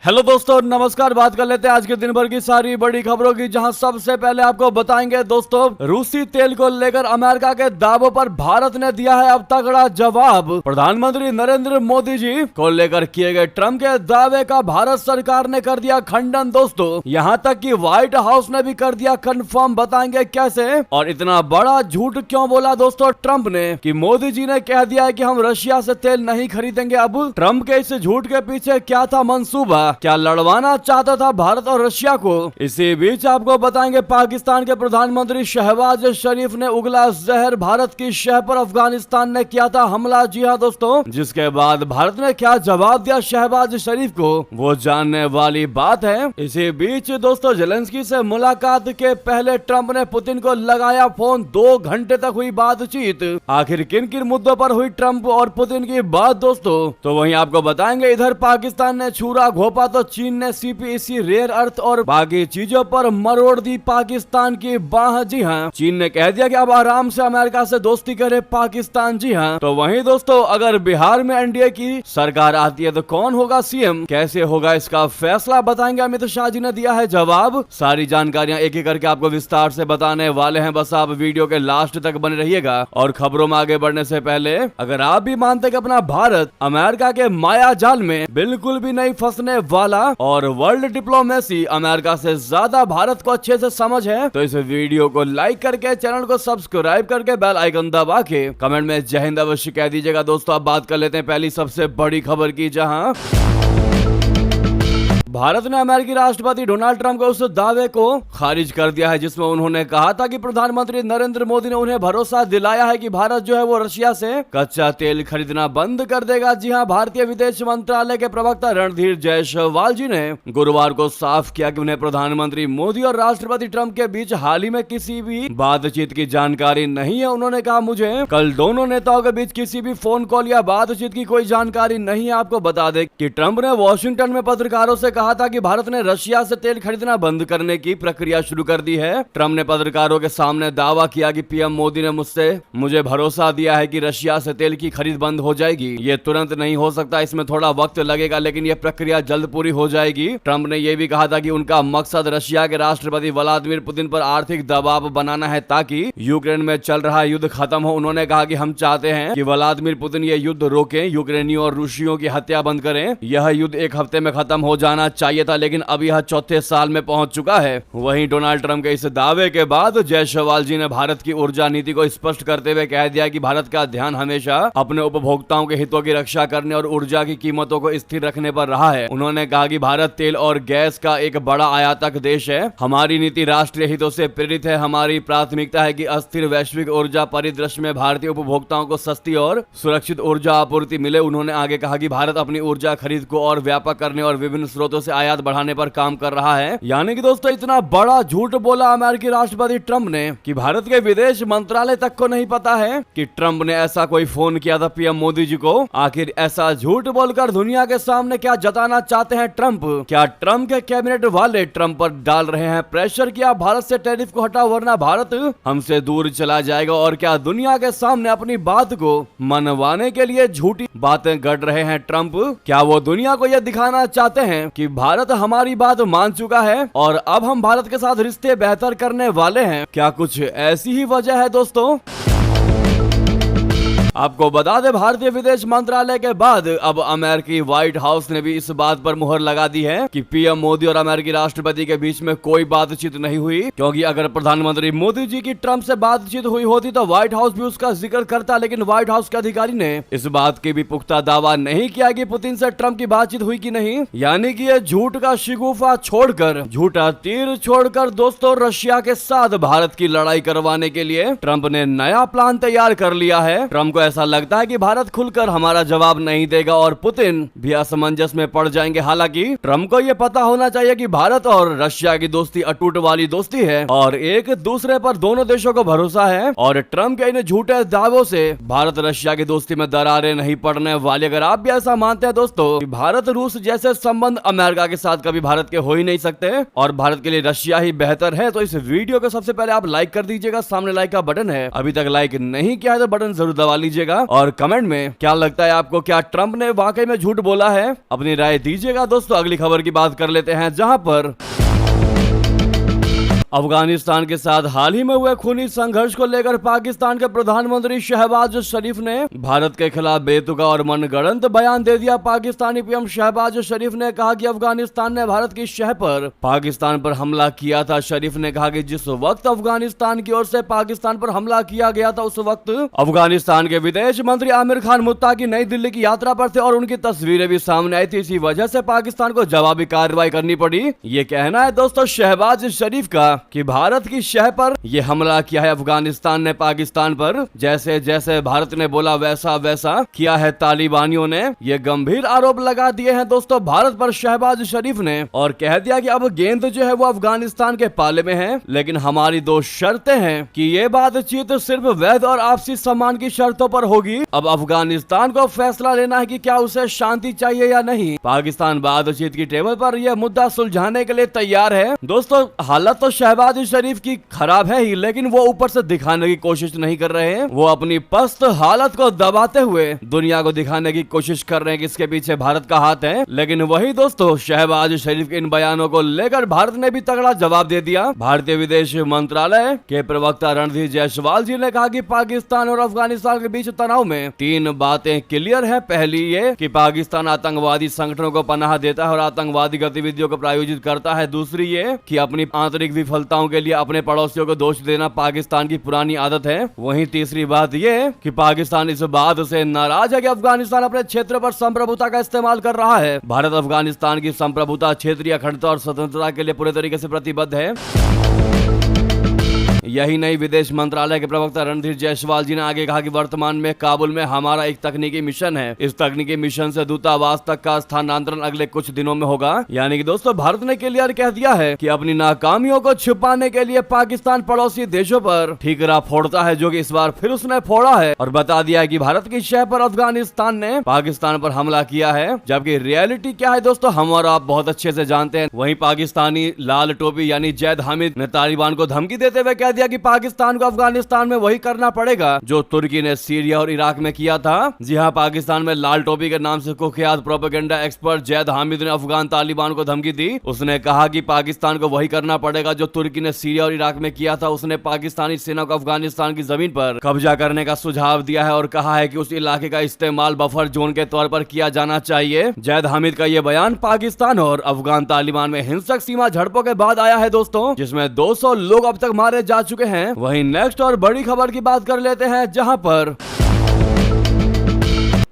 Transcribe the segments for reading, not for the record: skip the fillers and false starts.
Hello दोस्तों, नमस्कार। बात कर लेते हैं आज के दिन भर की सारी बड़ी खबरों की, जहां सबसे पहले आपको बताएंगे दोस्तों, रूसी तेल को लेकर अमेरिका के दावों पर भारत ने दिया है अब तगड़ा जवाब। प्रधानमंत्री नरेंद्र मोदी जी को लेकर किए गए ट्रंप के दावे का भारत सरकार ने कर दिया खंडन दोस्तों। यहां तक कि व्हाइट हाउस ने भी कर दिया कंफर्म। बताएंगे कैसे और इतना बड़ा झूठ क्यों बोला दोस्तों ट्रंप ने कि मोदी जी ने कह दिया है कि हम रशिया से तेल नहीं खरीदेंगे। अब ट्रंप के इस झूठ के पीछे क्या था मंसूबा, क्या लड़वाना चाहता था भारत और रशिया को। इसी बीच आपको बताएंगे पाकिस्तान के प्रधानमंत्री शहबाज शरीफ ने उगला जहर, भारत की शह पर अफगानिस्तान ने किया था हमला। जी हाँ दोस्तों, जिसके बाद भारत ने क्या जवाब दिया शहबाज शरीफ को, वो जानने वाली बात है। इसी बीच दोस्तों, जेलेंस्की से मुलाकात के पहले ट्रंप ने पुतिन को लगाया फोन। 2 घंटे तक हुई बातचीत। आखिर किन किन मुद्दों पर हुई ट्रंप और पुतिन की बात दोस्तों, तो वहीं आपको बताएंगे। इधर पाकिस्तान ने छुरा घोपा तो चीन ने सीपीईसी, रेयर अर्थ और बाकी चीजों पर मरोड़ दी पाकिस्तान की बाह। जी हाँ, चीन ने कह दिया कि अब आराम से अमेरिका से दोस्ती करे पाकिस्तान। जी हाँ, तो वहीं दोस्तों, अगर बिहार में एनडीए की सरकार आती है तो कौन होगा सीएम, कैसे होगा इसका फैसला, बताएंगे। अमित शाह जी ने दिया है जवाब। सारी जानकारियां एक एक करके आपको विस्तार से बताने वाले हैं। बस आप वीडियो के लास्ट तक बने रहिएगा। और खबरों में आगे बढ़ने से पहले, अगर आप भी मानते कि अपना भारत अमेरिका के माया जाल में बिल्कुल भी नहीं फंसने वाला और वर्ल्ड डिप्लोमेसी अमेरिका से ज्यादा भारत को अच्छे से समझ है, तो इस वीडियो को लाइक करके, चैनल को सब्सक्राइब करके, बेल आइकन दबा के कमेंट में जय हिंद अवश्य कह दीजिएगा। दोस्तों, अब बात कर लेते हैं पहली सबसे बड़ी खबर की, जहां भारत ने अमेरिकी राष्ट्रपति डोनाल्ड ट्रंप के उस दावे को खारिज कर दिया है जिसमें उन्होंने कहा था कि प्रधानमंत्री नरेंद्र मोदी ने उन्हें भरोसा दिलाया है कि भारत जो है वो रशिया से कच्चा तेल खरीदना बंद कर देगा। जी हां, भारतीय विदेश मंत्रालय के प्रवक्ता रणधीर जयसवाल जी ने गुरुवार को साफ किया कि उन्हें प्रधानमंत्री मोदी और राष्ट्रपति ट्रंप के बीच हाल ही में किसी भी बातचीत की जानकारी नहीं है। उन्होंने कहा, मुझे कल दोनों नेताओं के बीच किसी भी फोन कॉल या बातचीत की कोई जानकारी नहीं है। आपको बता दें कि ट्रंप ने वॉशिंगटन में पत्रकारों से कहा था कि भारत ने रशिया से तेल खरीदना बंद करने की प्रक्रिया शुरू कर दी है। ट्रंप ने पत्रकारों के सामने दावा किया कि पीएम मोदी ने मुझे भरोसा दिया है कि रशिया से तेल की खरीद बंद हो जाएगी। ये तुरंत नहीं हो सकता, इसमें थोड़ा वक्त लगेगा, लेकिन यह प्रक्रिया जल्द पूरी हो जाएगी। ट्रंप ने यह भी कहा था कि उनका मकसद रशिया के राष्ट्रपति व्लादिमीर पुतिन पर आर्थिक दबाव बनाना है ताकि यूक्रेन में चल रहा युद्ध खत्म हो। उन्होंने कहा कि हम चाहते हैं कि व्लादिमीर पुतिन ये युद्ध रोकें, यूक्रेनियों और रूसियों की हत्या बंद करें। यह युद्ध 1 हफ्ते में खत्म हो जाना चाहिए था, लेकिन अब यह 4थे साल में पहुंच चुका है। वहीं डोनाल्ड ट्रंप के इस दावे के बाद जयसवाल जी ने भारत की ऊर्जा नीति को स्पष्ट करते हुए कह दिया कि भारत का ध्यान हमेशा अपने उपभोक्ताओं के हितों की रक्षा करने और ऊर्जा की कीमतों को स्थिर रखने पर रहा है। उन्होंने कहा कि भारत तेल और गैस का एक बड़ा आयातक देश है। हमारी नीति राष्ट्रीय हितों से प्रेरित है। हमारी प्राथमिकता है कि अस्थिर वैश्विक ऊर्जा परिदृश्य में भारतीय उपभोक्ताओं को सस्ती और सुरक्षित ऊर्जा आपूर्ति मिले। उन्होंने आगे कहा कि भारत अपनी ऊर्जा खरीद को और व्यापक करने और विभिन्न स्रोतों से आयात बढ़ाने पर काम कर रहा है। यानी कि दोस्तों, इतना बड़ा झूठ बोला अमेरिकी राष्ट्रपति ट्रंप ने कि भारत के विदेश मंत्रालय तक को नहीं पता है कि ट्रंप ने ऐसा कोई फोन किया था पीएम मोदी जी को। आखिर ऐसा झूठ बोलकर दुनिया के सामने क्या जताना चाहते हैं ट्रंप? क्या ट्रंप के कैबिनेट वाले ट्रंप पर डाल रहे हैं प्रेशर कि आप भारत से टैरिफ को हटाओ वरना भारत हमसे दूर चला जाएगा? और क्या दुनिया के सामने अपनी बात को मनवाने के लिए झूठी बातें गढ़ रहे हैं ट्रंप? क्या वो दुनिया को यह दिखाना चाहते हैं कि भारत हमारी बात मान चुका है और अब हम भारत के साथ रिश्ते बेहतर करने वाले हैं? क्या कुछ ऐसी ही वजह है दोस्तों? आपको बता दें, भारतीय विदेश मंत्रालय के बाद अब अमेरिकी व्हाइट हाउस ने भी इस बात पर मुहर लगा दी है कि पीएम मोदी और अमेरिकी राष्ट्रपति के बीच में कोई बातचीत नहीं हुई। क्योंकि अगर प्रधानमंत्री मोदी जी की ट्रंप से बातचीत हुई होती तो व्हाइट हाउस भी उसका जिक्र करता, लेकिन व्हाइट हाउस के अधिकारी ने इस बात की भी पुख्ता दावा नहीं किया कि पुतिन से ट्रंप की बातचीत हुई कि नहीं। यानी कि ये झूठ का शिगुफा छोड़कर, झूठा तीर छोड़कर दोस्तों, रशिया के साथ भारत की लड़ाई करवाने के लिए ट्रंप ने नया प्लान तैयार कर लिया है। ट्रंप को ऐसा लगता है कि भारत खुलकर हमारा जवाब नहीं देगा और पुतिन भी असमंजस में पड़ जाएंगे। हालांकि ट्रंप को यह पता होना चाहिए कि भारत और रशिया की दोस्ती अटूट वाली दोस्ती है और एक दूसरे पर दोनों देशों को भरोसा है। और ट्रंप के इन झूठे दावों से भारत रशिया की दोस्ती में दरारें नहीं पड़ने वाली। अगर आप भी ऐसा मानते हैं दोस्तों कि भारत रूस जैसे संबंध अमेरिका के साथ कभी भारत के हो ही नहीं सकते और भारत के लिए रशिया ही बेहतर है, तो इस वीडियो को सबसे पहले आप लाइक कर दीजिएगा। सामने लाइक का बटन है, अभी तक लाइक नहीं किया है तो बटन जरूर दबा लीजिए। लीजिएगा और कमेंट में क्या लगता है आपको, क्या ट्रंप ने वाकई में झूठ बोला है, अपनी राय दीजिएगा। दोस्तों अगली खबर की बात कर लेते हैं, जहां पर अफगानिस्तान के साथ हाल ही में हुए खूनी संघर्ष को लेकर पाकिस्तान के प्रधानमंत्री शहबाज शरीफ ने भारत के खिलाफ बेतुका और मनगढ़ंत बयान दे दिया। पाकिस्तानी पीएम शहबाज शरीफ ने कहा कि अफगानिस्तान ने भारत की शह पर पाकिस्तान पर हमला किया था। शरीफ ने कहा कि जिस वक्त अफगानिस्तान की ओर से पाकिस्तान पर हमला किया गया था, उस वक्त अफगानिस्तान के विदेश मंत्री आमिर खान मुत्ताकी नई दिल्ली की यात्रा पर थे और उनकी तस्वीरें भी सामने आई थी। इसी वजह से पाकिस्तान को जवाबी कार्रवाई करनी पड़ी। ये कहना है दोस्तों शहबाज शरीफ का कि भारत की शह पर यह हमला किया है अफगानिस्तान ने पाकिस्तान पर। जैसे जैसे भारत ने बोला वैसा वैसा किया है तालिबानियों ने। ये गंभीर आरोप लगा दिए हैं दोस्तों भारत पर शहबाज शरीफ ने और कह दिया कि अब गेंद जो है वो अफगानिस्तान के पाले में है, लेकिन हमारी 2 शर्तें हैं कि ये बातचीत सिर्फ वैध और आपसी सम्मान की शर्तों पर होगी। अब अफगानिस्तान को फैसला लेना है कि क्या उसे शांति चाहिए या नहीं। पाकिस्तान बातचीत की टेबल पर यह मुद्दा सुलझाने के लिए तैयार है। दोस्तों हालत तो शहबाज शरीफ की खराब है ही, लेकिन वो ऊपर से दिखाने की कोशिश नहीं कर रहे हैं। वो अपनी पस्त हालत को दबाते हुए दुनिया को दिखाने की कोशिश कर रहे हैं कि इसके पीछे भारत का हाथ है। लेकिन वही दोस्तों शहबाज शरीफ के इन बयानों को लेकर भारत ने भी तगड़ा जवाब दे दिया। भारतीय विदेश मंत्रालय के प्रवक्ता रणधीर जायसवाल जी ने कहा कि पाकिस्तान और अफगानिस्तान के बीच तनाव में 3 बातें क्लियर है। पहली ये कि पाकिस्तान आतंकवादी संगठनों को पनाह देता है और आतंकवादी गतिविधियों को प्रायोजित करता है। दूसरी ये कि अपनी आंतरिक विफलताओं के लिए अपने पड़ोसियों को दोष देना पाकिस्तान की पुरानी आदत है। वहीं तीसरी बात यह कि पाकिस्तान इस बात से नाराज है कि अफगानिस्तान अपने क्षेत्र पर संप्रभुता का इस्तेमाल कर रहा है। भारत अफगानिस्तान की संप्रभुता, क्षेत्रीय अखंडता और स्वतंत्रता के लिए पूरे तरीके से प्रतिबद्ध है। यही नहीं, विदेश मंत्रालय के प्रवक्ता रणधीर जायसवाल जी ने आगे कहा कि वर्तमान में काबुल में हमारा एक तकनीकी मिशन है। इस तकनीकी मिशन से दूतावास तक का स्थानांतरण अगले कुछ दिनों में होगा। यानी कि दोस्तों भारत ने क्लियर कह दिया है कि अपनी नाकामियों को छुपाने के लिए पाकिस्तान पड़ोसी देशों पर ठीकरा फोड़ता है, जो कि इस बार फिर उसने फोड़ा है और बता दिया है कि भारत की शह पर अफगानिस्तान ने पाकिस्तान पर हमला किया है। जबकि रियलिटी क्या है दोस्तों हम और आप बहुत अच्छे से जानते हैं। वहीं पाकिस्तानी लाल टोपी यानी जैद हामिद ने तालिबान को धमकी देते हुए कह दिया कि पाकिस्तान को अफगानिस्तान में वही करना पड़ेगा जो तुर्की ने सीरिया और इराक में किया था। जी हां, पाकिस्तान में लाल टोपी के नाम से कुख्यात प्रोपेगेंडा एक्सपर्ट जैद हामिद ने अफगान तालिबान को धमकी दी। उसने कहा कि पाकिस्तान को वही करना पड़ेगा जो तुर्की ने सीरिया और इराक में किया था। उसने पाकिस्तानी सेना को अफगानिस्तान की जमीन पर कब्जा करने का सुझाव दिया है और कहा है कि उस इलाके का इस्तेमाल बफर जोन के तौर पर किया जाना चाहिए। जैद हामिद का यह बयान पाकिस्तान और अफगान तालिबान में हिंसक सीमा झड़पों के बाद आया है दोस्तों, जिसमें 200 लोग अब तक मारे जा चुके हैं। वहीं नेक्स्ट और बड़ी खबर की बात कर लेते हैं, जहां पर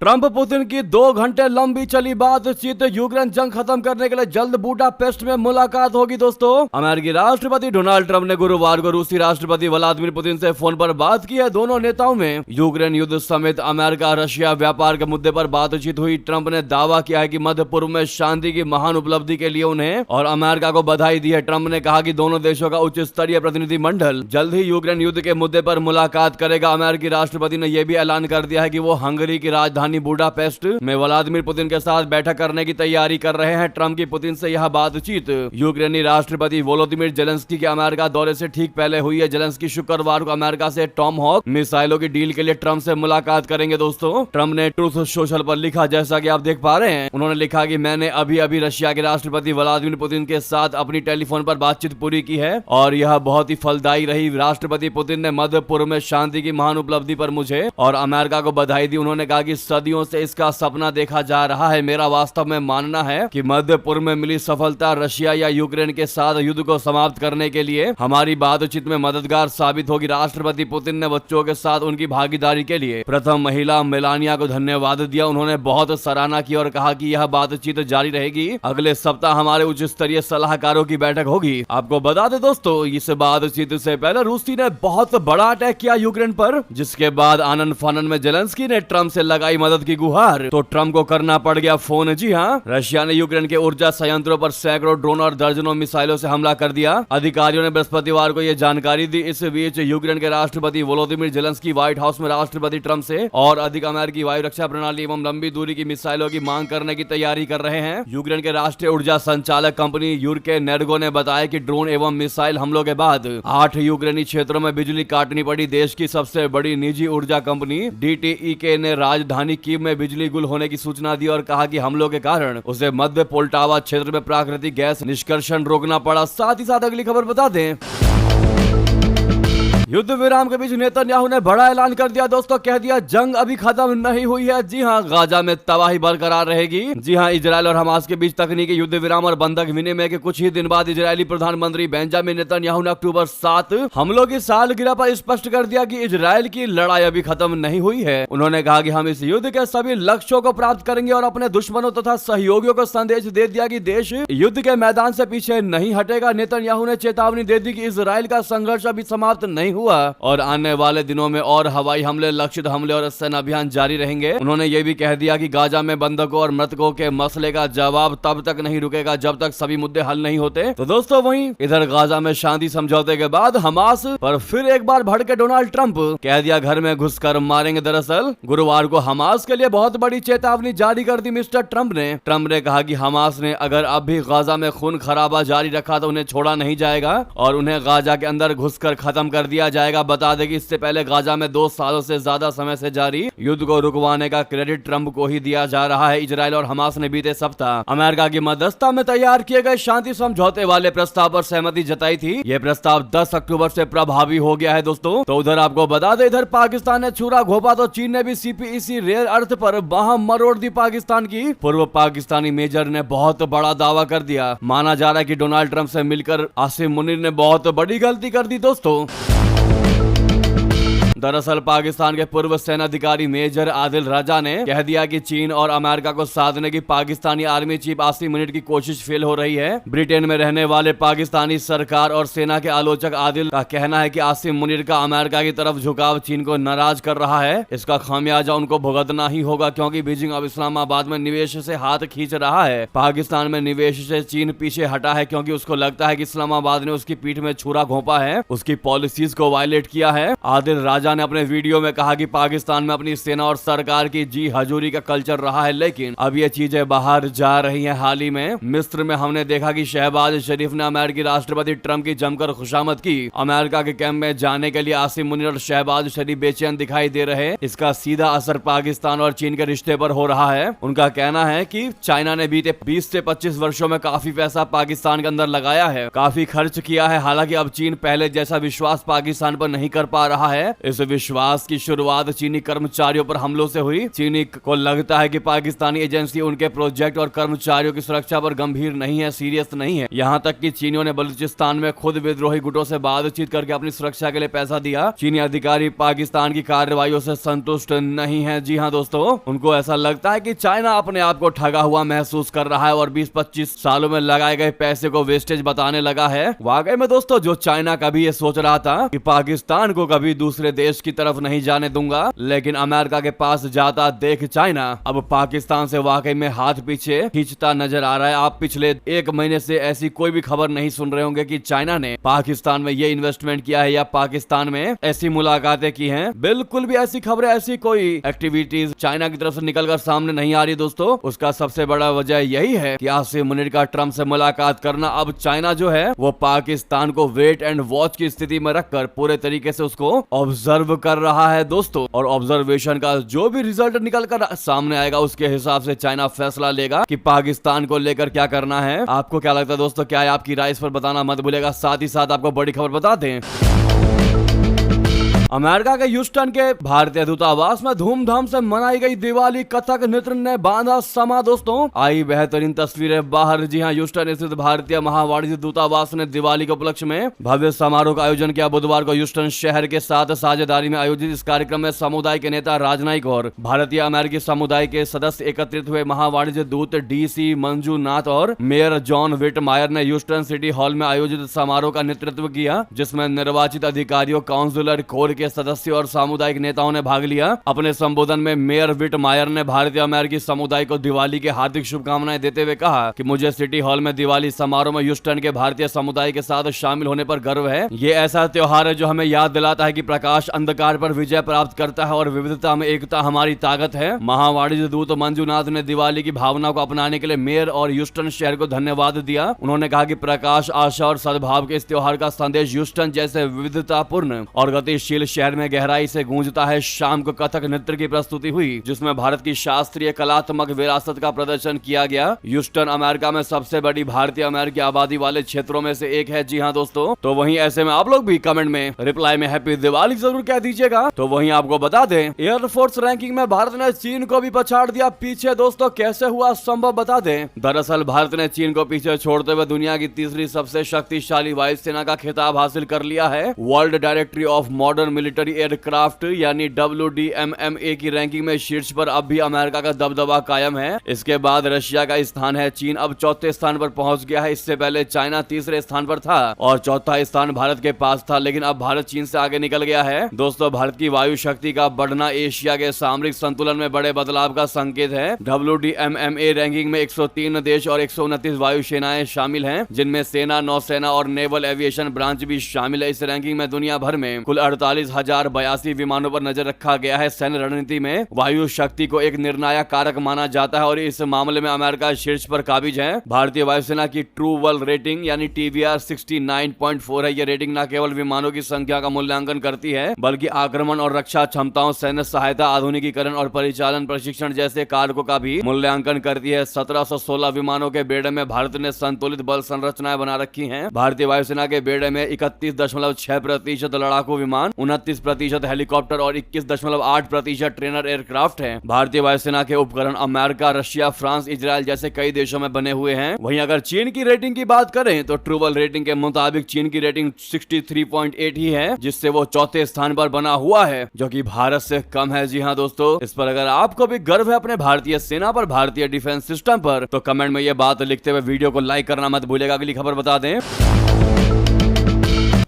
ट्रंप पुतिन की 2 घंटे लंबी चली बातचीत, यूक्रेन जंग खत्म करने के लिए जल्द बुडापेस्ट में मुलाकात होगी। दोस्तों अमेरिकी राष्ट्रपति डोनाल्ड ट्रंप ने गुरुवार को रूसी राष्ट्रपति व्लादिमीर पुतिन से फोन पर बात की है। दोनों नेताओं में यूक्रेन युद्ध समेत अमेरिका रशिया व्यापार के मुद्दे पर बातचीत हुई। ट्रंप ने दावा किया है कि मध्य पूर्व में शांति की महान उपलब्धि के लिए उन्हें और अमेरिका को बधाई दी है। ट्रंप ने कहा कि दोनों देशों का उच्च स्तरीय प्रतिनिधिमंडल जल्द ही यूक्रेन युद्ध के मुद्दे पर मुलाकात करेगा। अमेरिकी राष्ट्रपति ने यह भी ऐलान कर दिया है कि वो हंगरी की राजधानी बुडापेस्ट में व्लादिमीर पुतिन के साथ बैठक करने की तैयारी कर रहे हैं। ट्रंप की पुतिन से यह बातचीत यूक्रेनी राष्ट्रपति वोलोदिमीर जेलेंस्की के अमेरिका दौरे से ठीक पहले हुई है। जेलेंस्की शुक्रवार को अमेरिका से टॉम हॉक मिसाइलों की डील के लिए ट्रंप से मुलाकात करेंगे। दोस्तों ट्रंप ने ट्रूथ सोशल पर लिखा, जैसा कि आप देख पा रहे हैं, उन्होंने लिखा कि मैंने अभी अभी रशिया के राष्ट्रपति व्लादिमीर पुतिन के साथ अपनी टेलीफोन पर बातचीत पूरी की है और यह बहुत ही फलदायी रही। राष्ट्रपति पुतिन ने मध्य पूर्व में शांति की महान उपलब्धि पर मुझे और अमेरिका को बधाई दी। उन्होंने कहा कि सदियों से इसका सपना देखा जा रहा है। मेरा वास्तव में मानना है कि मध्य पूर्व में मिली सफलता रशिया या यूक्रेन के साथ युद्ध को समाप्त करने के लिए हमारी बातचीत में मददगार साबित होगी। राष्ट्रपति पुतिन ने बच्चों के साथ उनकी भागीदारी के लिए प्रथम महिला मेलानिया को धन्यवाद दिया। उन्होंने बहुत सराहना की और कहा कि यह बातचीत जारी रहेगी। अगले सप्ताह हमारे उच्च स्तरीय सलाहकारों की बैठक होगी। आपको बता दें दोस्तों, इस बातचीत से पहले रूसी ने बहुत बड़ा अटैक किया यूक्रेन पर, जिसके बाद आनन फानन में जेलेंस्की ने ट्रंप से लगाई मदद की गुहार, तो ट्रम्प को करना पड़ गया फोन। जी हाँ, रशिया ने यूक्रेन के ऊर्जा संयंत्रों पर सैकड़ों ड्रोन और दर्जनों मिसाइलों से हमला कर दिया। अधिकारियों ने बृहस्पतिवार को यह जानकारी दी। इस बीच यूक्रेन के राष्ट्रपति वोलोदिमीर जेलेंस्की व्हाइट हाउस में राष्ट्रपति ट्रम्प से और अधिक अमेरिकी वायु रक्षा प्रणाली एवं लंबी दूरी की मिसाइलों की मांग करने की तैयारी कर रहे हैं। यूक्रेन के राष्ट्रीय ऊर्जा संचालक कंपनी यूरकेनेर्गो ने बताया कि ड्रोन एवं मिसाइल हमलों के बाद 8 यूक्रेनी क्षेत्रों में बिजली काटनी पड़ी। देश की सबसे बड़ी निजी ऊर्जा कंपनी DTEK ने राजधानी कीव में बिजली गुल होने की सूचना दी और कहा कि हमलों के कारण उसे मध्य पोल्टावा क्षेत्र में प्राकृतिक गैस निष्कर्षण रोकना पड़ा। साथ ही साथ अगली खबर बता दें, युद्ध विराम के बीच नेतन्याहू ने बड़ा ऐलान कर दिया। दोस्तों, कह दिया जंग अभी खत्म नहीं हुई है। जी हां, गाजा में तबाही बरकरार रहेगी। जी हां, इजरायल और हमास के बीच तकनीकी युद्ध विराम और बंधक विनिमय के कुछ ही दिन बाद इजरायली प्रधानमंत्री बेंजामिन नेतन्याहू ने अक्टूबर 7 हमलों की सालगिरह पर स्पष्ट कर दिया कि इजरायल की लड़ाई अभी खत्म नहीं हुई है। उन्होंने कहा कि हम इस युद्ध के सभी लक्ष्यों को प्राप्त करेंगे और अपने दुश्मनों तथा सहयोगियों को संदेश दे दिया कि देश युद्ध के मैदान से पीछे नहीं हटेगा। नेतन्याहू ने चेतावनी दे दी कि इजरायल का संघर्ष अभी समाप्त नहीं हुआ और आने वाले दिनों में और हवाई हमले, लक्षित हमले और सैन्य अभियान जारी रहेंगे। उन्होंने ये भी कह दिया कि गाजा में बंधकों और मृतकों के मसले का जवाब तब तक नहीं रुकेगा जब तक सभी मुद्दे हल नहीं होते। तो दोस्तों, वहीं इधर गाजा में शांति समझौते के बाद हमास पर फिर एक बार भड़के डोनाल्ड ट्रंप, कह दिया घर में घुसकर मारेंगे। दरअसल गुरुवार को हमास के लिए बहुत बड़ी चेतावनी जारी कर दी मिस्टर ट्रंप ने कहा कि हमास ने अगर अब भी गाजा में खून खराबा जारी रखा तो उन्हें छोड़ा नहीं जाएगा और उन्हें गाजा के अंदर घुसकर खत्म कर दिया जाएगा। बता दें कि इससे पहले गाजा में 2 सालों से ज्यादा समय से जारी युद्ध को रुकवाने का क्रेडिट ट्रंप को ही दिया जा रहा है। इजरायल और हमास ने बीते सप्ताह अमेरिका की मध्यस्थता में तैयार किए गए शांति समझौते वाले प्रस्ताव पर सहमति जताई थी। यह प्रस्ताव 10 अक्टूबर से प्रभावी हो गया है। दोस्तों, तो उधर आपको बता दें, इधर पाकिस्तान ने छुरा घोंपा तो चीन ने भी CPEC रेयर अर्थ पर बाह मरोड़ दी पाकिस्तान की। पूर्व पाकिस्तानी मेजर ने बहुत बड़ा दावा कर दिया। माना जा रहा है कि डोनाल्ड ट्रंप से मिलकर आसिम मुनीर ने बहुत बड़ी गलती कर दी। दोस्तों, दरअसल पाकिस्तान के पूर्व सेनाधिकारी मेजर आदिल राजा ने कह दिया कि चीन और अमेरिका को साधने की पाकिस्तानी आर्मी चीफ आसिम मुनीर की कोशिश फेल हो रही है। ब्रिटेन में रहने वाले पाकिस्तानी सरकार और सेना के आलोचक आदिल का कहना है कि आसिम मुनीर का अमेरिका की तरफ झुकाव चीन को नाराज कर रहा है। इसका खामियाजा उनको भुगतना ही होगा क्योंकि बीजिंग अब इस्लामाबाद में निवेश से हाथ खींच रहा है। पाकिस्तान में निवेश से चीन पीछे हटा है क्योंकि उसको लगता है कि इस्लामाबाद ने उसकी पीठ में छुरा घोंपा है, उसकी पॉलिसीज को वायलेट किया है। आदिल राजा ने अपने वीडियो में कहा कि पाकिस्तान में अपनी सेना और सरकार की जी हजूरी का कल्चर रहा है, लेकिन अब ये चीजें बाहर जा रही हैं। हाल ही में मिस्र में हमने देखा कि शहबाज शरीफ ने अमेरिकी राष्ट्रपति ट्रंप की जमकर खुशामद की। अमेरिका के कैंप में जाने के लिए आसिम मुनीर और शहबाज शरीफ बेचैन दिखाई दे रहे हैं। इसका सीधा असर पाकिस्तान और चीन के रिश्ते पर हो रहा है। उनका कहना है कि चाइना ने बीते 20 से 25 वर्षों में काफी पैसा पाकिस्तान के अंदर लगाया है, काफी खर्च किया है। हालांकि अब चीन पहले जैसा विश्वास पाकिस्तान पर नहीं कर पा रहा है। इस विश्वास की शुरुआत चीनी कर्मचारियों पर हमलों से हुई। चीनी को लगता है कि पाकिस्तानी एजेंसी उनके प्रोजेक्ट और कर्मचारियों की सुरक्षा पर गंभीर नहीं है, सीरियस नहीं है। यहाँ तक कि चीनियों ने बलूचिस्तान में खुद विद्रोही गुटों से बातचीत करके अपनी सुरक्षा के लिए पैसा दिया। चीनी अधिकारी पाकिस्तान की कार्रवाइयों से संतुष्ट नहीं है। जी हाँ दोस्तों, उनको ऐसा लगता है कि चाइना अपने आप को ठगा हुआ महसूस कर रहा है और 20-25 सालों में लगाए गए पैसे को वेस्टेज बताने लगा है। वाकई में दोस्तों, जो चाइना कभी ये सोच रहा था कि पाकिस्तान को कभी दूसरे देश की तरफ नहीं जाने दूंगा, लेकिन अमेरिका के पास जाता देख चाइना अब पाकिस्तान से वाकई में हाथ पीछे खींचता नजर आ रहा है। आप पिछले 1 महीने से ऐसी कोई भी खबर नहीं सुन रहे होंगे कि चाइना ने पाकिस्तान में ये इन्वेस्टमेंट किया है या पाकिस्तान में ऐसी मुलाकातें की हैं। बिल्कुल भी ऐसी खबरें, ऐसी कोई एक्टिविटीज चाइना की तरफ से निकलकर सामने नहीं आ रही। दोस्तों, उसका सबसे बड़ा वजह यही है कि आसिम मुनीर का ट्रंप से मुलाकात करना। अब चाइना जो है वो पाकिस्तान को वेट एंड वॉच की स्थिति में रखकर पूरे तरीके से उसको ऑब्जर्व कर रहा है दोस्तों, और ऑब्जर्वेशन का जो भी रिजल्ट निकल कर सामने आएगा उसके हिसाब से चाइना फैसला लेगा कि पाकिस्तान को लेकर क्या करना है। आपको क्या लगता है दोस्तों? क्या है आपकी राय? इस पर बताना मत भूलेगा। साथ ही साथ आपको बड़ी खबर बता दें, अमेरिका के ह्यूस्टन के भारतीय दूतावास में धूमधाम से मनाई गई दिवाली कथक नृत्य ने बांधा समा। दोस्तों, आई बेहतरीन तस्वीरें बाहर। जी हां, ह्यूस्टन स्थित भारतीय महावाणिज्य दूतावास ने दिवाली के उपलक्ष्य में भव्य समारोह का आयोजन किया। बुधवार को ह्यूस्टन शहर के साथ साझेदारी में आयोजित इस कार्यक्रम में समुदाय के नेता राजनयिक और भारतीय अमेरिकी समुदाय के सदस्य एकत्रित हुए। महावाणिज्य दूत DC मंजूनाथ और मेयर जॉन विटमायर ने ह्यूस्टन सिटी हॉल में आयोजित समारोह का नेतृत्व किया, जिसमें निर्वाचित अधिकारियों, काउंसिलर, कोर के सदस्यों और सामुदायिक नेताओं ने भाग लिया। अपने संबोधन में मेयर विटमायर ने भारतीय अमेरिकी समुदाय को दिवाली की हार्दिक शुभकामनाएं देते हुए कहा कि मुझे सिटी हॉल में दिवाली समारोह में ह्यूस्टन के भारतीय समुदाय के साथ शामिल होने पर गर्व है। ये ऐसा त्योहार है जो हमें याद दिलाता है कि प्रकाश अंधकार पर विजय प्राप्त करता है और विविधता में एकता हमारी ताकत है। महावाणिज्य दूत मंजुनाथ ने दिवाली की भावना को अपनाने के लिए मेयर और ह्यूस्टन शहर को धन्यवाद दिया। उन्होंने कहा कि प्रकाश, आशा और सद्भाव के इस त्योहार का संदेश ह्यूस्टन जैसे विविधतापूर्ण और गतिशील शहर में गहराई से गूंजता है। शाम को कथक नृत्य की प्रस्तुति हुई जिसमें भारत की शास्त्रीय कलात्मक विरासत का प्रदर्शन किया गया। ह्यूस्टन अमेरिका में सबसे बड़ी भारतीय अमेरिकी आबादी वाले क्षेत्रों में से एक है। जी हाँ दोस्तों, तो वहीं ऐसे में आप लोग भी कमेंट में रिप्लाई में हैप्पी दिवाली जरूर कह दीजिएगा। तो वहीं आपको बता दें, एयरफोर्स रैंकिंग में भारत ने चीन को भी पछाड़ दिया पीछे। दोस्तों कैसे हुआ संभव बता दें। दरअसल भारत ने चीन को पीछे छोड़ते हुए दुनिया की तीसरी सबसे शक्तिशाली वायुसेना का खिताब हासिल कर लिया है। World directory of modern military aircraft यानी WDMMA की रैंकिंग में शीर्ष पर अब भी अमेरिका का दबदबा कायम है। इसके बाद रशिया का स्थान है। चीन अब चौथे स्थान पर पहुंच गया है। इससे पहले चाइना तीसरे स्थान पर था और चौथा स्थान भारत के पास था, लेकिन अब भारत चीन से आगे निकल गया है। दोस्तों भारत की वायु शक्ति का बढ़ना एशिया के सामरिक संतुलन में बड़े बदलाव का संकेत है। WDMMA रैंकिंग में 103 देश और 129 वायु सेनाएं शामिल हैं, जिनमें सेना, नौसेना और नेवल एविएशन ब्रांच भी शामिल है। इस रैंकिंग में दुनिया भर में कुल 48,082 विमानों पर नजर रखा गया है। सैन्य रणनीति में वायु शक्ति को एक निर्णायक कारक माना जाता है और इस मामले में अमेरिका शीर्ष पर काबिज है। भारतीय वायुसेना की ट्रू वर्ल्ड रेटिंग यानी TVR 69.4 है। यह रेटिंग न केवल विमानों की संख्या का मूल्यांकन करती है बल्कि आक्रमण और रक्षा क्षमताओं, सैन्य सहायता, आधुनिकीकरण और परिचालन प्रशिक्षण जैसे कारकों का भी मूल्यांकन करती है। 1716 विमानों के बेड़े में भारत ने संतुलित बल संरचनाएं बना रखी हैं। भारतीय वायुसेना के बेड़े में 31.6% लड़ाकू विमान, 29% हेलीकॉप्टर और 21.8% ट्रेनर एयरक्राफ्ट है। भारतीय वायुसेना के उपकरण अमेरिका, रशिया, फ्रांस, इजराइल जैसे कई देशों में बने हुए हैं। वहीं अगर चीन की रेटिंग की बात करें तो ट्रू वर्ल्ड रेटिंग के मुताबिक चीन की रेटिंग 63.8 ही है, जिससे वो चौथे स्थान पर बना हुआ है, जो कि भारत से कम है। जी हाँ दोस्तों, इस पर अगर आपको भी गर्व है अपने भारतीय सेना पर, भारतीय डिफेंस सिस्टम पर, तो कमेंट में ये बात लिखते हुए वीडियो को लाइक करना मत भूलिएगा। अगली खबर बता दें,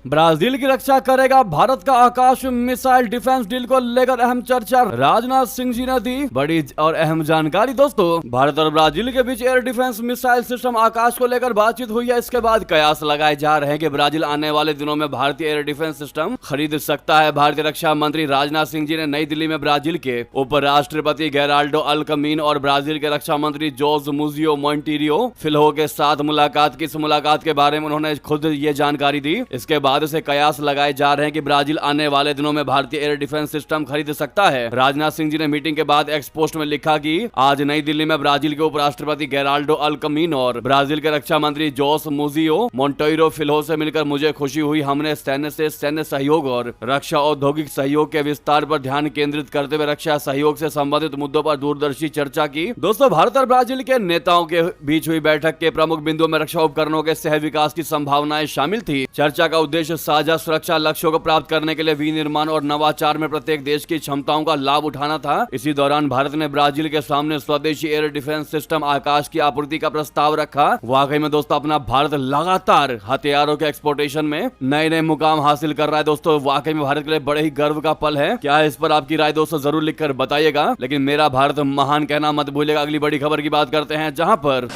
ब्राजील की रक्षा करेगा भारत का आकाश मिसाइल डिफेंस डील को लेकर अहम चर्चा। राजनाथ सिंह जी ने दी बड़ी और अहम जानकारी। दोस्तों भारत और ब्राजील के बीच एयर डिफेंस मिसाइल सिस्टम आकाश को लेकर बातचीत हुई है। इसके बाद कयास लगाए जा रहे हैं कि ब्राजील आने वाले दिनों में भारतीय एयर डिफेंस सिस्टम खरीद सकता है। भारतीय रक्षा मंत्री राजनाथ सिंह जी ने नई दिल्ली में ब्राजील के उपराष्ट्रपति गेराल्डो अल्कमीन और ब्राजील के रक्षा मंत्री जोस मुजियो मोंटेरियो फिल्हो के साथ मुलाकात की। इस मुलाकात के बारे में उन्होंने खुद ये जानकारी दी। इसके बाद से कयास लगाए जा रहे हैं कि ब्राजील आने वाले दिनों में भारतीय एयर डिफेंस सिस्टम खरीद सकता है। राजनाथ सिंह जी ने मीटिंग के बाद एक्स पोस्ट में लिखा कि आज नई दिल्ली में ब्राजील के उपराष्ट्रपति गेराल्डो अल्कमीन और ब्राजील के रक्षा मंत्री जोस मुजियो मोंटेरो फिल्हो से मिलकर मुझे खुशी हुई। हमने सैन्य से सैन्य सहयोग और रक्षा औद्योगिक सहयोग के विस्तार पर ध्यान केंद्रित करते हुए रक्षा सहयोग से संबंधित मुद्दों पर दूरदर्शी चर्चा की। दोस्तों भारत और ब्राजील के नेताओं के बीच हुई बैठक के प्रमुख बिंदुओं में रक्षा उपकरणों के सह विकास की संभावनाएं शामिल थी। चर्चा का उद्देश्य साझा सुरक्षा लक्ष्यों को प्राप्त करने के लिए विनिर्माण और नवाचार में प्रत्येक देश की क्षमताओं का लाभ उठाना था। इसी दौरान भारत ने ब्राजील के सामने स्वदेशी एयर डिफेंस सिस्टम आकाश की आपूर्ति का प्रस्ताव रखा। वाकई में दोस्तों अपना भारत लगातार हथियारों के एक्सपोर्टेशन में नए नए मुकाम हासिल कर रहा है। दोस्तों वाकई में भारत के लिए बड़े ही गर्व का पल है। क्या है इस पर आपकी राय दोस्तों जरूर लिखकर बताइएगा। लेकिन मेरा भारत महान कहना मत भूलिएगा। अगली बड़ी खबर की बात करते हैं, जहां पर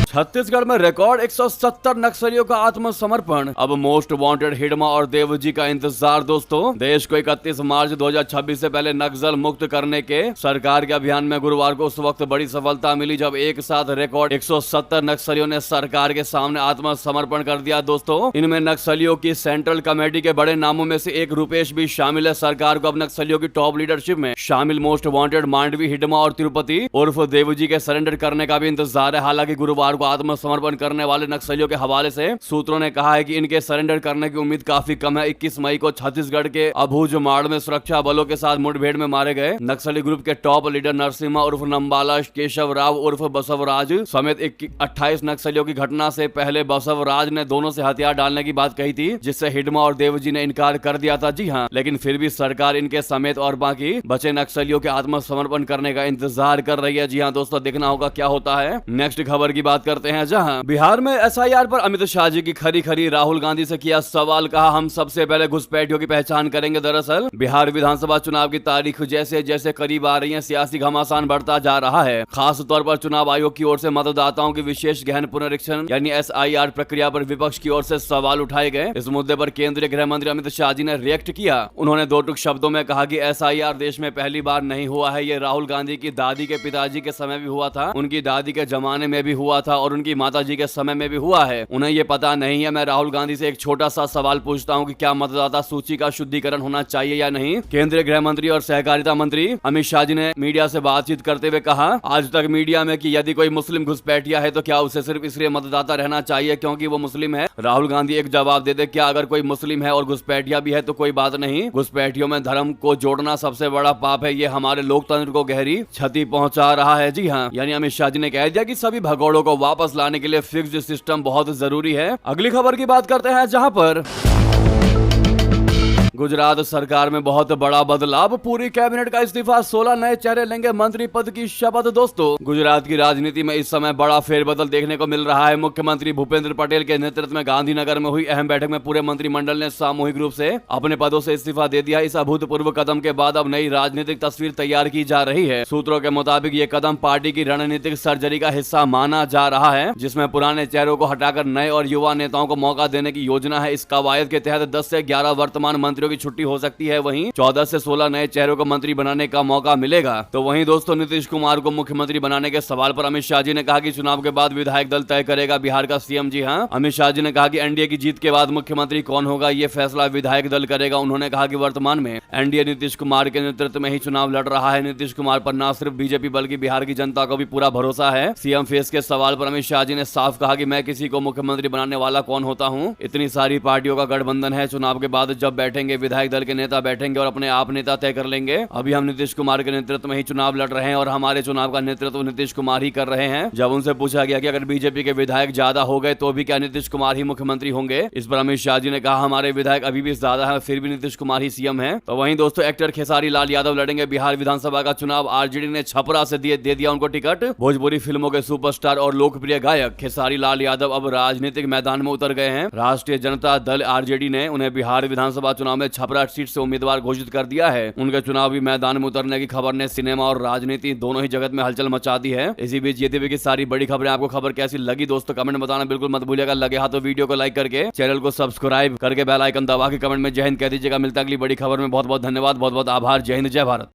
छत्तीसगढ़ में रिकॉर्ड 170 नक्सलियों का आत्मसमर्पण। अब मोस्ट वांटेड हिडमा और देवजी का इंतजार। दोस्तों देश को 31 मार्च 2026 से पहले नक्सल मुक्त करने के सरकार के अभियान में गुरुवार को उस वक्त बड़ी सफलता मिली जब एक साथ रिकॉर्ड 170 नक्सलियों ने सरकार के सामने आत्मसमर्पण कर दिया। दोस्तों इनमें नक्सलियों की सेंट्रल कमेटी के बड़े नामों में से एक रुपेश भी शामिल है। सरकार को अब नक्सलियों की टॉप लीडरशिप में शामिल मोस्ट वांटेड मांडवी, हिडमा और तिरुपति उर्फ देवजी के सरेंडर करने का भी इंतजार है। हालांकि गुरुवार को आत्मसमर्पण करने वाले नक्सलियों के हवाले से सूत्रों ने कहा है कि इनके सरेंडर करने की उम्मीद काफी कम है। 21 मई को छत्तीसगढ़ के अबूझमाड़ में सुरक्षा बलों के साथ मुठभेड़ में मारे गए नक्सली ग्रुप के टॉप लीडर नरसिम्हा उर्फ नंबाला, केशव राव उर्फ बसवराज समेत 28 नक्सलियों की घटना से पहले बसवराज ने दोनों से हथियार डालने की बात कही थी, जिससे हिडमा और देवजी ने इनकार कर दिया था। जी हाँ, लेकिन फिर भी सरकार इनके समेत और बाकी बचे नक्सलियों के आत्मसमर्पण करने का इंतजार कर रही है। जी हाँ दोस्तों, देखना होगा क्या होता है। नेक्स्ट खबर की बात करते हैं, जहां बिहार में एसआईआर पर अमित शाह जी की खरी खरी राहुल गांधी से किया सवाल, कहा हम सबसे पहले घुसपैठियों की पहचान करेंगे। दरअसल बिहार विधानसभा चुनाव की तारीख जैसे जैसे करीब आ रही है, सियासी घमासान बढ़ता जा रहा है। खास तौर पर चुनाव आयोग की ओर से मतदाताओं की विशेष गहन पुनरीक्षण यानी एसआईआर प्रक्रिया पर विपक्ष की ओर से सवाल उठाए गए। इस मुद्दे पर केंद्रीय गृह मंत्री अमित शाह जी ने रिएक्ट किया। उन्होंने दो टूक शब्दों में कहा कि एसआईआर देश में पहली बार नहीं हुआ है, ये राहुल गांधी की दादी के पिताजी के समय भी हुआ था, उनकी दादी के जमाने में भी हुआ था और उनकी माताजी के समय में भी हुआ है। उन्हें ये पता नहीं है। मैं राहुल गांधी से एक छोटा सा सवाल पूछता हूं कि क्या मतदाता सूची का शुद्धिकरण होना चाहिए या नहीं। केंद्रीय गृह मंत्री और सहकारिता मंत्री अमित शाह जी ने मीडिया से बातचीत करते हुए कहा आज तक मीडिया में कि यदि कोई मुस्लिम घुसपैठिया है तो क्या उसे सिर्फ इसलिए मतदाता रहना चाहिए क्योंकि वो मुस्लिम है। राहुल गांधी एक जवाब देते, क्या अगर कोई मुस्लिम है और घुसपैठिया भी है तो कोई बात नहीं। घुसपैठियों में धर्म को जोड़ना सबसे बड़ा पाप है, ये हमारे लोकतंत्र को गहरी क्षति पहुंचा रहा है। जी हाँ, यानी अमित शाह जी ने कह दिया कि सभी भगोड़ों को वापस लाने के लिए फिक्स्ड सिस्टम बहुत जरूरी है। अगली खबर की बात करते हैं, जहां पर गुजरात सरकार में बहुत बड़ा बदलाव, पूरी कैबिनेट का इस्तीफा, 16 नए चेहरे लेंगे मंत्री पद की शपथ। दोस्तों, गुजरात की राजनीति में इस समय बड़ा फेरबदल देखने को मिल रहा है। मुख्यमंत्री भूपेंद्र पटेल के नेतृत्व में गांधीनगर में हुई अहम बैठक में पूरे मंत्रिमंडल ने सामूहिक रूप से अपने पदों से इस्तीफा दे दिया। इस अभूतपूर्व कदम के बाद अब नई राजनीतिक तस्वीर तैयार की जा रही है। सूत्रों के मुताबिक ये कदम पार्टी की रणनीतिक सर्जरी का हिस्सा माना जा रहा है, जिसमें पुराने चेहरों को हटाकर नए और युवा नेताओं को मौका देने की योजना है। इस कवायद के तहत 10 से 11 वर्तमान मंत्रियों की छुट्टी हो सकती है, वहीं 14 से 16 नए चेहरों को मंत्री बनाने का मौका मिलेगा। तो वहीं दोस्तों, नीतीश कुमार को मुख्यमंत्री बनाने के सवाल पर अमित शाह जी ने कहा कि चुनाव के बाद विधायक दल तय करेगा बिहार का सीएम। जी हां, अमित शाह जी ने कहा कि एनडीए की जीत के बाद मुख्यमंत्री कौन होगा ये फैसला विधायक दल करेगा। उन्होंने कहा कि वर्तमान में एनडीए नीतीश कुमार के नेतृत्व में ही चुनाव लड़ रहा है। नीतीश कुमार पर न सिर्फ बीजेपी बल्कि बिहार की जनता को भी पूरा भरोसा है। सीएम फेस के सवाल पर अमित शाह जी ने साफ कहा कि मैं किसी को मुख्यमंत्री बनाने वाला कौन होता हूं, इतनी सारी पार्टियों का गठबंधन है। चुनाव के बाद जब बैठेंगे विधायक दल के नेता बैठेंगे और अपने आप नेता तय कर लेंगे। अभी हम नीतीश कुमार के नेतृत्व में ही चुनाव लड़ रहे हैं और हमारे चुनाव का नेतृत्व नीतीश कुमार ही कर रहे हैं। जब उनसे पूछा गया कि अगर बीजेपी के विधायक ज्यादा हो गए तो भी क्या नीतीश कुमार ही मुख्यमंत्री होंगे, इस पर अमित शाह जी ने कहा हमारे विधायक अभी भी ज्यादा है, फिर भी नीतीश कुमार ही सीएम है। तो वहीं दोस्तों, एक्टर खेसारी लाल यादव लड़ेंगे बिहार विधानसभा का चुनाव। आरजेडी ने छपरा से दे दिया उनको टिकट। भोजपुरी फिल्मों के सुपरस्टार और लोकप्रिय गायक खेसारी लाल यादव अब राजनीतिक मैदान में उतर गए हैं। राष्ट्रीय जनता दल आरजेडी ने उन्हें बिहार विधानसभा चुनाव में छपरा सीट से उम्मीदवार घोषित कर दिया है। उनके चुनावी मैदान में उतरने की खबर ने सिनेमा और राजनीति दोनों ही जगत में हलचल मचा दी है। इसी बीच ये थी की सारी बड़ी खबरें। आपको खबर कैसी लगी दोस्तों, कमेंट में बताना बिल्कुल मत भूलिएगा। लगे हाथ तो वीडियो को लाइक करके चैनल को सब्सक्राइब करके बेल आइकन दबा के कमेंट में जय हिंद कह दीजिएगा। मिलता अगली बड़ी खबर में। बहुत बहुत धन्यवाद, बहुत बहुत आभार। जय हिंद, जय भारत।